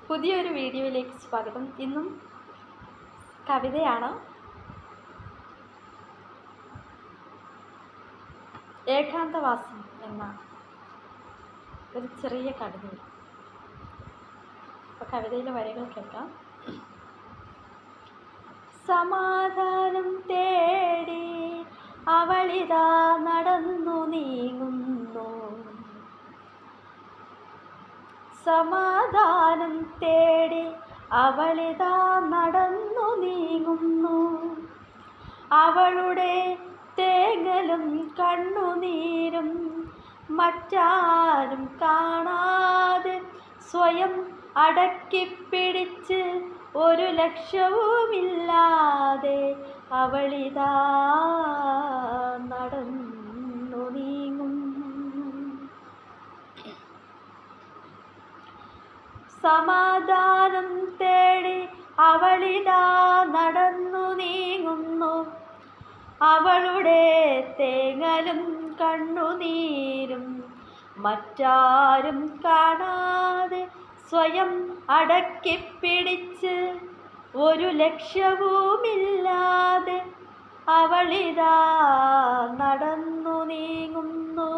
പുതിയൊരു വീഡിയോയിലേക്ക് സ്വാഗതം. ഇന്നും കവിതയാണ്. ഏകാന്തവാസം എന്ന ഒരു ചെറിയ കവിത. അപ്പോൾ കവിതയിലെ വരികൾ കേൾക്കാം. സമാധാനം തേടി അവളിതാ നടന്നു നീങ്ങുന്നു. സമാധാനം തേടി അവളിതാ നടന്നു നീങ്ങുന്നു. അവളുടെ തേങ്ങലും കണ്ണുനീരും മറ്റാരും കാണാതെ സ്വയം അടക്കിപ്പിടിച്ച് ഒരു ലക്ഷ്യവുമില്ലാതെ അവളിതാ നടന്നു നീങ്ങുന്നു. സമാധാനം തേടി അവളിതാ നടന്നു നീങ്ങുന്നു. അവളുടെ തേങ്ങലും കണ്ണുനീരും മറ്റാരും കാണാതെ സ്വയം അടക്കിപ്പിടിച്ച് ഒരു ലക്ഷ്യവുമില്ലാതെ അവളിതാ നടന്നു നീങ്ങുന്നു.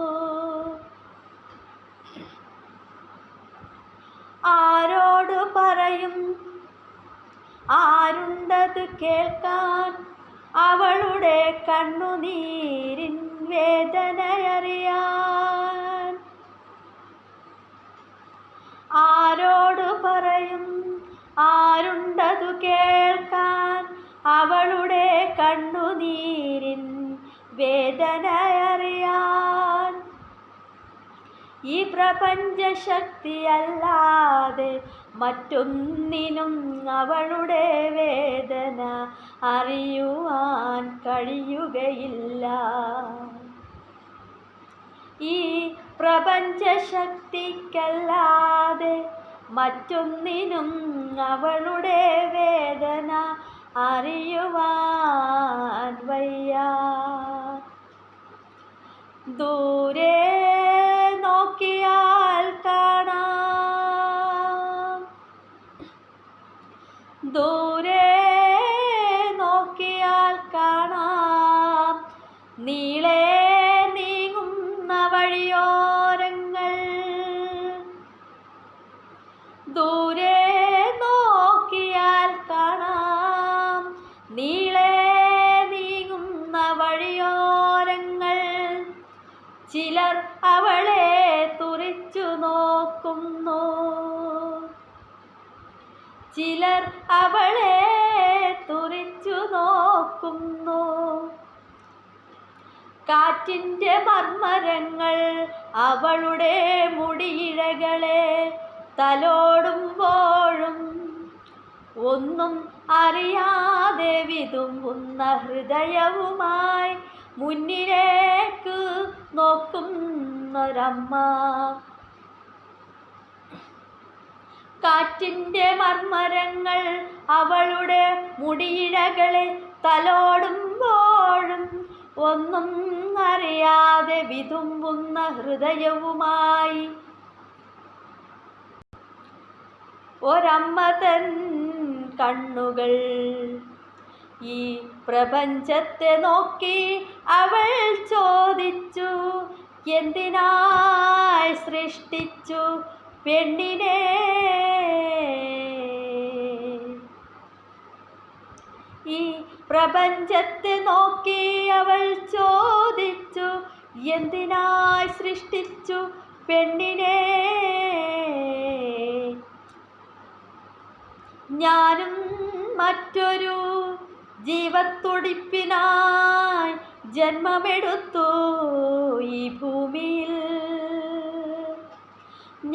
ആരോട് പറയും, ആരുണ്ടത് കേൾക്കാൻ? അവളുടെ കണ്ണുനീരിൻ വേദനയറിയാൻ. ആരോട് പറയും, ആരുണ്ടതു കേൾക്കാൻ? അവളുടെ കണ്ണുനീരിൻ വേദനയറിയാൻ. ഈ പ്രപഞ്ചശക്തിയല്ലാതെ മറ്റൊന്നിനും അവളുടെ വേദന അറിയുവാൻ കഴിയുകയില്ല. ഈ പ്രപഞ്ചശക്തിക്കല്ലാതെ മറ്റൊന്നിനും അവളുടെ വേദന അറിയുവാൻ വയ്യ. ദൂരെ നോക്കിയാൽ കാണാം, ദൂരെ നോക്കിയാൽ കാണാം നീളെ നീങ്ങുന്ന വഴിയോരങ്ങൾ. ദൂരെ നോക്കിയാൽ കാണാം നീളെ നീങ്ങുന്ന വഴിയോരങ്ങൾ. ചിലർ അവളെ തുറിച്ചു നോക്കുന്നു, ചിലർ അവളെ തുറിച്ചു നോക്കുന്നു. കാറ്റിൻ്റെ മർമരങ്ങൾ അവളുടെ മുടിയിഴകളെ തലോടുമ്പോഴും ഒന്നും അറിയാതെ വിതുമ്പുന്ന ഹൃദയവുമായി മുന്നിലേക്ക് നോക്കുന്നൊരമ്മ. കാറ്റിൻ്റെ മർമരങ്ങൾ അവളുടെ മുടിയിഴകളെ തലോടുമ്പോഴും ഒന്നും അറിയാതെ വിതുമ്പുന്ന ഹൃദയവുമായി ഒരമ്മ തൻ കണ്ണുകൾ. ഈ പ്രപഞ്ചത്തെ നോക്കി അവൾ ചോദിച്ചു, എന്തിനായി സൃഷ്ടിച്ചു പെണ്ണിനെ? ഈ പ്രപഞ്ചത്തെ നോക്കി അവൾ ചോദിച്ചു, എന്തിനായി സൃഷ്ടിച്ചു പെണ്ണിനെ? ഞാനും മറ്റൊരു ജീവത്തുടിപ്പിനായി ജന്മമെടുത്തു ഈ ഭൂമിയിൽ.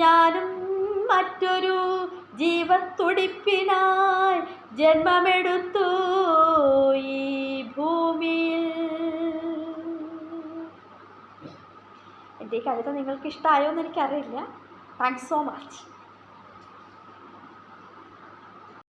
ഞാനും മറ്റൊരു ജീവത്തുടിപ്പിനായി ജന്മമെടുത്തു ഈ ഭൂമിയിൽ. എൻ്റെ ഈ കവിത നിങ്ങൾക്ക് ഇഷ്ടമായോ എന്ന് എനിക്കറിയില്ല. Thanks so much.